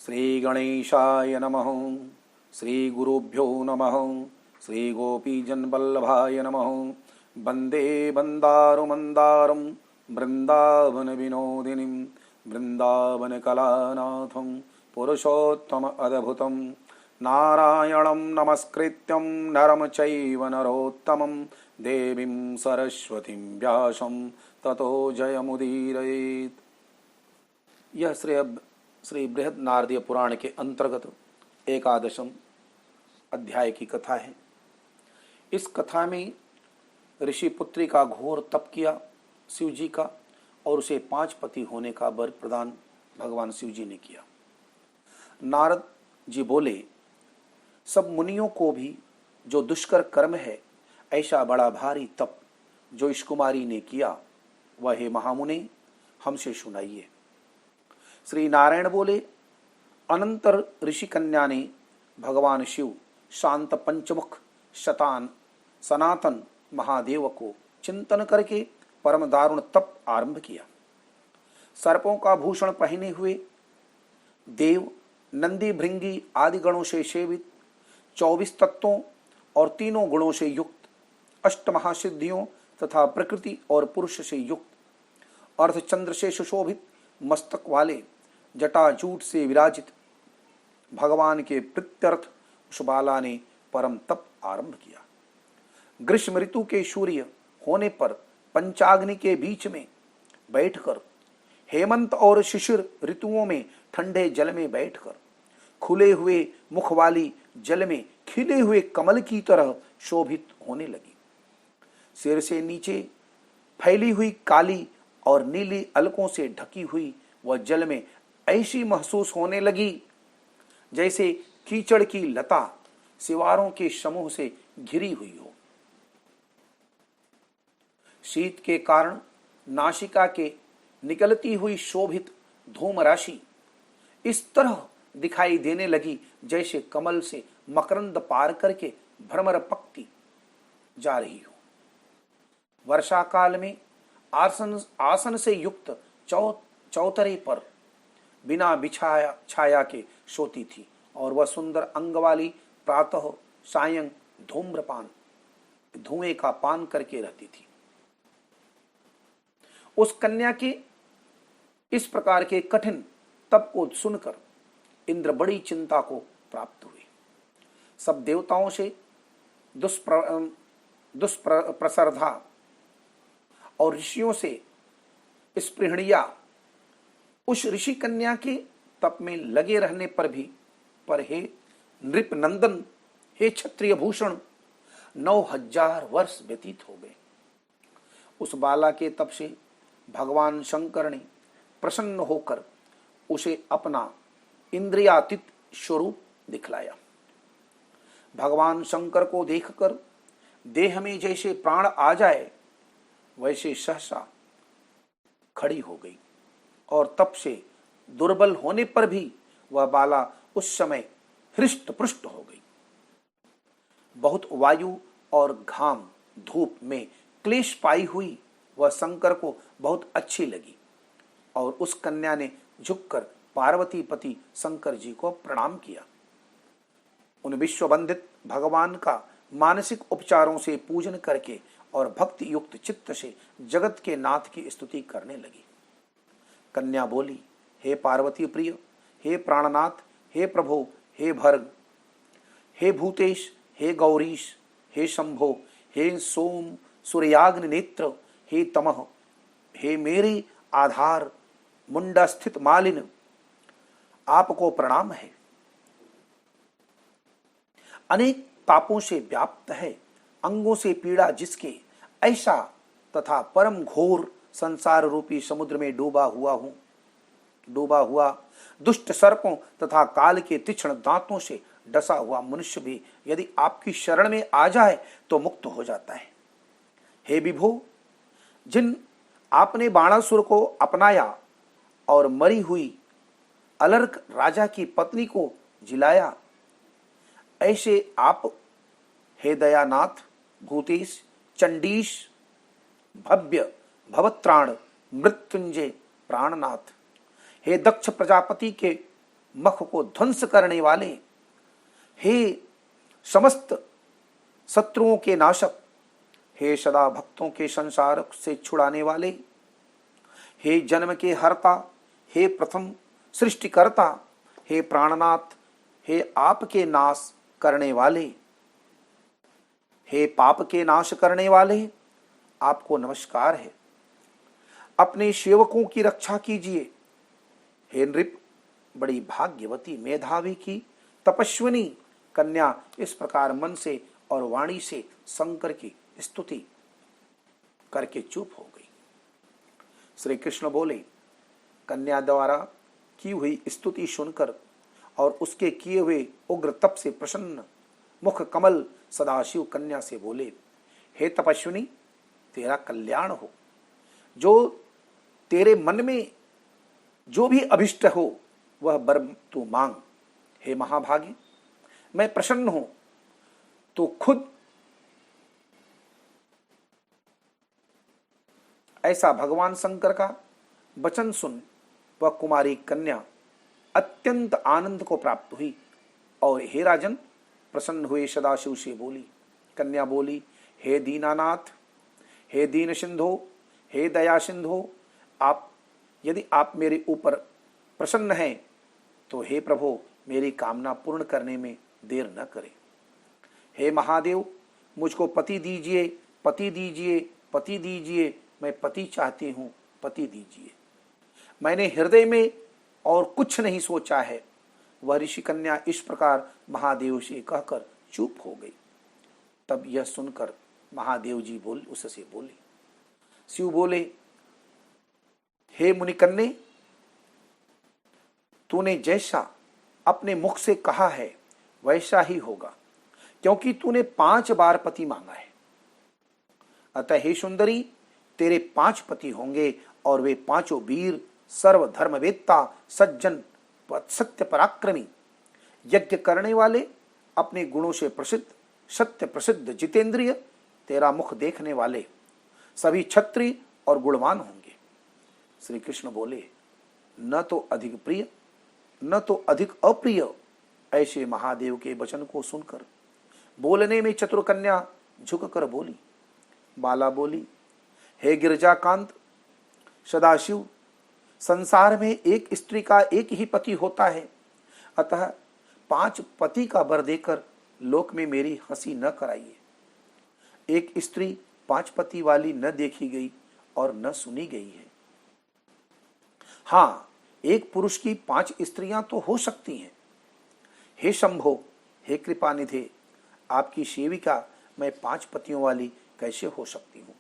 श्री गणेशाय नमः। श्री गुरुभ्यो नमः। श्री गोपीजनवल्लभाय नमः। वंदे वंदारुमंदारं वृंदावन विनोदिनीं वृंदावन कलानाथं पुरुषोत्तम अद्भुतं नारायणं नमस्कृत्यं नरं चैव नरोत्तमं देवीं सरस्वतीं व्यासं ततो जयमुदीरयेत्। यह श्री बृहद नारदीय पुराण के अंतर्गत एकादशम अध्याय की कथा है। इस कथा में ऋषि पुत्री का घोर तप किया शिव जी का और उसे 5 पति होने का वर प्रदान भगवान शिव जी ने किया। नारद जी बोले, सब मुनियों को भी जो दुष्कर कर्म है, ऐसा बड़ा भारी तप जो इस कुमारी ने किया, वह हे महामुने हमसे सुनाइए। श्री नारायण बोले, अनंतर ऋषि कन्या ने भगवान शिव शांत पंचमुख शतान सनातन महादेव को चिंतन करके परम दारुण तप आरंभ किया। सर्पों का भूषण पहने हुए देव नंदी भृंगी आदि गणों से सेवित 24 तत्वों और 3 गुणों से युक्त 8 महासिद्धियों तथा प्रकृति और पुरुष से युक्त अर्धचंद्र से सुशोभित मस्तक वाले जटाजूट से विराजित भगवान के प्रीत्यर्थ उस बाला ने परम तप आरंभ किया। ग्रीष्म ऋतु के सूर्य होने पर पंचाग्नि के बीच में बैठकर, हेमंत और शिशिर ऋतुओं में ठंडे जल में बैठकर, खुले हुए मुख वाली जल में खिले हुए कमल की तरह शोभित होने लगी। सिर से नीचे फैली हुई काली और नीली अलकों से ढकी हुई वह जल में ऐसी महसूस होने लगी जैसे कीचड़ की लता सिवारों के समूह से घिरी हुई हो। शीत के कारण नासिका के निकलती हुई शोभित धूम राशि इस तरह दिखाई देने लगी जैसे कमल से मकरंद पार करके भ्रमर पक्ति जा रही हो। वर्षा काल में आसन से युक्त चौतरे पर बिना बिछाया छाया के सोती थी और वह सुंदर अंग वाली प्रातः सायं धुएं का पान करके रहती थी। उस कन्या के इस प्रकार के कठिन तप को सुनकर इंद्र बड़ी चिंता को प्राप्त हुए। सब देवताओं से दुष्प्रसरधा और ऋषियों से स्पृहणिया उस ऋषि कन्या के तप में लगे रहने पर हे नृप नंदन, हे क्षत्रिय भूषण, 9000 वर्ष व्यतीत हो गए। उस बाला के तप से भगवान शंकर ने प्रसन्न होकर उसे अपना इंद्रियातीत स्वरूप दिखलाया। भगवान शंकर को देखकर देह में जैसे प्राण आ जाए वैसे सहसा खड़ी हो गई और तप से दुर्बल होने पर भी वह बाला उस समय हृष्ट पुष्ट हो गई। बहुत वायु और घाम धूप में क्लेश पाई हुई वह शंकर को बहुत अच्छी लगी और उस कन्या ने झुककर पार्वती पति शंकर जी को प्रणाम किया। उन विश्ववंदित भगवान का मानसिक उपचारों से पूजन करके और भक्ति युक्त चित्त से जगत के नाथ की स्तुति करने लगी। कन्या बोली, हे पार्वती प्रिय, हे प्राणनाथ, हे प्रभो, हे भर्ग, हे भूतेश, हे गौरीश, हे शंभो, हे सोम सूर्याग्नि नेत्र, हे तमः, हे मेरे आधार मुंडा स्थित मालिन, आपको प्रणाम है। अनेक तापों से व्याप्त है, अंगों से पीड़ा जिसके, ऐसा तथा परम घोर संसार रूपी समुद्र में डूबा हुआ दुष्ट सर्पों तथा काल के तीक्ष्ण दांतों से डसा हुआ मनुष्य भी यदि आपकी शरण में आ जाए तो मुक्त हो जाता है। हे विभो, जिन आपने बाणासुर को अपनाया और मरी हुई अलर्क राजा की पत्नी को जिलाया, ऐसे आप हे दयानाथ, भूतेश, चंडीश, भव्य, भवत्राण, मृत्युंजय, प्राणनाथ, हे दक्ष प्रजापति के मख को ध्वंस करने वाले, हे समस्त शत्रुओं के नाशक, हे सदा भक्तों के संसार से छुड़ाने वाले, हे जन्म के हरता, हे प्रथम सृष्टिकर्ता, हे प्राणनाथ, हे आपके नाश करने वाले, हे पाप के नाश करने वाले, आपको नमस्कार है। अपने सेवकों की रक्षा कीजिए। हे नृप, बड़ी भाग्यवती मेधावी की तपस्विनी कन्या इस प्रकार मन से और वाणी से शंकर की स्तुति करके चुप हो गई। श्री कृष्ण बोले, कन्या द्वारा की हुई स्तुति सुनकर और उसके किए हुए उग्र तप से प्रसन्न मुख कमल सदाशिव कन्या से बोले, हे तपस्विनी, तेरा कल्याण हो। जो तेरे मन में जो भी अभिष्ट हो वह वर तू मांग। हे महाभागे, मैं प्रसन्न हूं। तो खुद ऐसा भगवान शंकर का वचन सुन वह कुमारी कन्या अत्यंत आनंद को प्राप्त हुई और हे राजन प्रसन्न हुए सदाशिव से बोली। कन्या बोली, हे दीनानाथ, हे दीन सिंधो, हे दया सिंधो, यदि आप मेरे ऊपर प्रसन्न हैं तो हे प्रभु मेरी कामना पूर्ण करने में देर न करें। हे महादेव, मुझको पति दीजिए, पति दीजिए, पति दीजिए, मैं पति चाहती हूं, पति दीजिए। मैंने हृदय में और कुछ नहीं सोचा है। वह ऋषि कन्या इस प्रकार महादेव से कहकर चुप हो गई। तब यह सुनकर महादेव जी उससे बोले, शिव बोले, हे मुनिकन्ने, तूने जैसा अपने मुख से कहा है वैसा ही होगा, क्योंकि तूने 5 बार पति मांगा है। अतः हे सुंदरी, तेरे 5 पति होंगे और वे 5 वीर, सर्वधर्मवेत्ता, सज्जन, सत्य पराक्रमी, यज्ञ करने वाले, अपने गुणों से प्रसिद्ध, सत्य प्रसिद्ध, जितेंद्रिय, तेरा मुख देखने वाले, सभी क्षत्रिय और गुणवान होंगे। श्री कृष्ण बोले, न तो अधिक प्रिय न तो अधिक अप्रिय। ऐसे महादेव के वचन को सुनकर बोलने में चतुर कन्या झुककर बोली। बाला बोली, हे गिरजाकांत सदाशिव, संसार में एक स्त्री का एक ही पति होता है, अतः 5 पति का वर देकर लोक में मेरी हंसी न कराइए। एक स्त्री 5 पति वाली न देखी गई और न सुनी गई है। हाँ, एक पुरुष की 5 स्त्रियां तो हो सकती हैं। हे शंभो, हे कृपानिधे, आपकी सेविका मैं 5 पतियों वाली कैसे हो सकती हूं?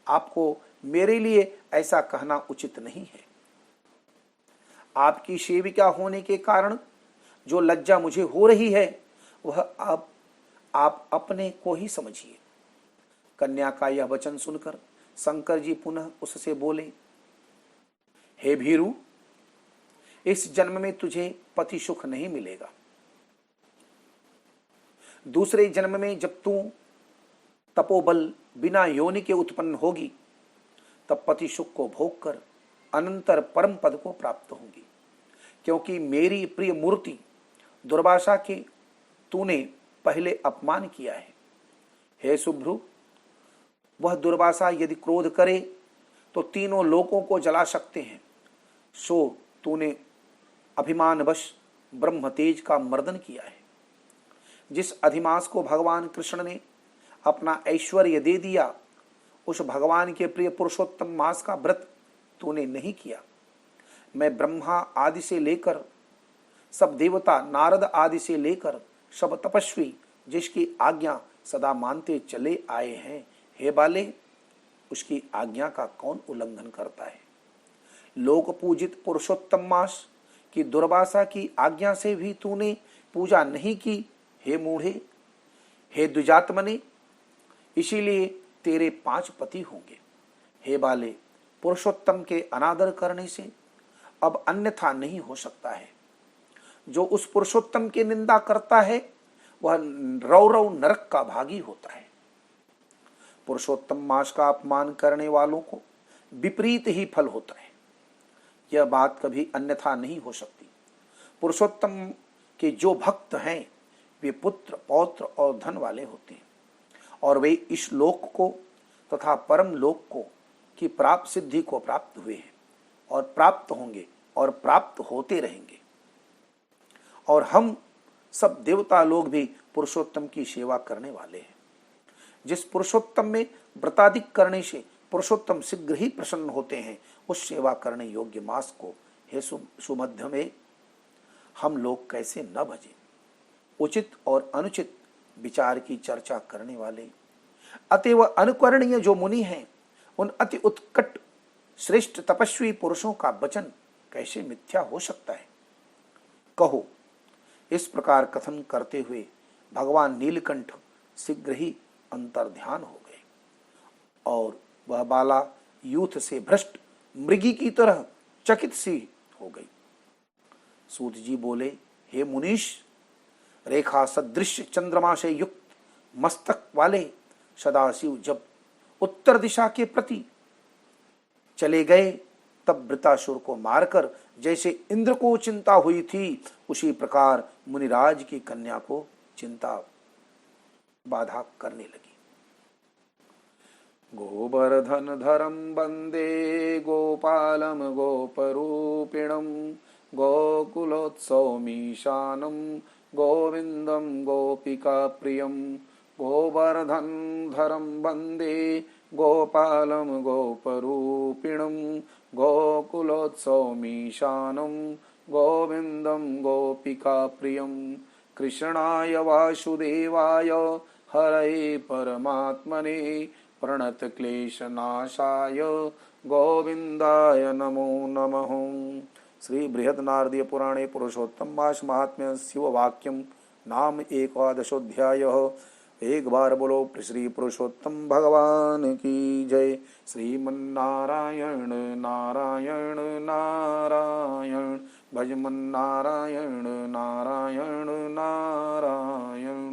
आपको मेरे लिए ऐसा कहना उचित नहीं है। आपकी सेविका होने के कारण जो लज्जा मुझे हो रही है वह आप अपने को ही समझिए। कन्या का यह वचन सुनकर शंकर जी पुनः उससे बोले, हे भीरू, इस जन्म में तुझे पति सुख नहीं मिलेगा। दूसरे जन्म में जब तू तपोबल बिना योनि के उत्पन्न होगी तब पति सुख को भोग कर अनंतर परम पद को प्राप्त होगी, क्योंकि मेरी प्रिय मूर्ति दुर्वासा के तूने पहले अपमान किया है। हे शुभ्रु, वह दुर्वासा यदि क्रोध करे तो तीनों लोकों को जला सकते हैं। सो तूने अभिमानवश ब्रह्म तेज का मर्दन किया है। जिस अधिमास को भगवान कृष्ण ने अपना ऐश्वर्य दे दिया, उस भगवान के प्रिय पुरुषोत्तम मास का व्रत तूने नहीं किया। मैं ब्रह्मा आदि से लेकर सब देवता, नारद आदि से लेकर सब तपस्वी जिसकी आज्ञा सदा मानते चले आए हैं, हे बाले, उसकी आज्ञा का कौन उल्लंघन करता है? लोक पूजित पुरुषोत्तम मास की दुर्वासा की आज्ञा से भी तूने पूजा नहीं की, हे मूढ़े, हे द्विजात्मने, इसीलिए तेरे 5 पति होंगे। हे बाले, पुरुषोत्तम के अनादर करने से अब अन्यथा नहीं हो सकता है। जो उस पुरुषोत्तम की निंदा करता है वह रौरव नरक का भागी होता है। पुरुषोत्तम मास का अपमान करने वालों को विपरीत ही फल होता है। यह बात कभी अन्यथा नहीं हो सकती। पुरुषोत्तम के जो भक्त हैं वे पुत्र पौत्र और धन वाले होते हैं और वे इस लोक को तथा परम लोक को की प्राप्त सिद्धि को प्राप्त हुए हैं और प्राप्त होंगे और प्राप्त होते रहेंगे। और हम सब देवता लोग भी पुरुषोत्तम की सेवा करने वाले हैं। जिस पुरुषोत्तम में व्रतादिक करने से पुरुषोत्तम शीघ्र ही प्रसन्न होते हैं, उस सेवा करने योग्य मास को हे सुमध्य में हम लोग कैसे न भजें। उचित और अनुचित विचार की चर्चा करने वाले अतएव अनुकरणीय जो मुनि हैं, उन अति उत्कट श्रेष्ठ तपस्वी पुरुषों का वचन कैसे मिथ्या हो सकता है। कहो। इस प्रकार कथन करते हुए भगवान नीलकंठ शीघ्र ही अंतर्ध्यान हो गए और वह बाला यूथ से भ्रष्ट मृगी की तरह चकित सी हो गई। सूत जी बोले, हे मुनीश, रेखा सदृश चंद्रमा से युक्त मस्तक वाले सदाशिव जब उत्तर दिशा के प्रति चले गए, तब वृतासुर को मारकर जैसे इंद्र को चिंता हुई थी, उसी प्रकार मुनिराज की कन्या को चिंता बाधा करने लगी। गोवर्धन धरम वंदे गोपालम गोपरूपिणम गोकुलोत्सवमीशानम गोविंदम गोपिका प्रियम। गोवर्धन धरम वंदे गोपालम गोपरूपिणम गोकुलोत्सवमीशानम गोविंदम गोपिका प्रियम। कृष्णाय वासुदेवाय हरये परमात्मने प्रणत क्लेशनाशाय गोविंदाय नमो नमः। श्री बृहन्नारदीय पुराणे पुरुषोत्तम मास महात्म्य शिववाक्यम नाम एकादशोऽध्यायः। एक बार बोलो श्री पुरुषोत्तम भगवान की जय। श्रीमन्नारायण नारायण नारायण भजमन नारायण नारायण नारायण।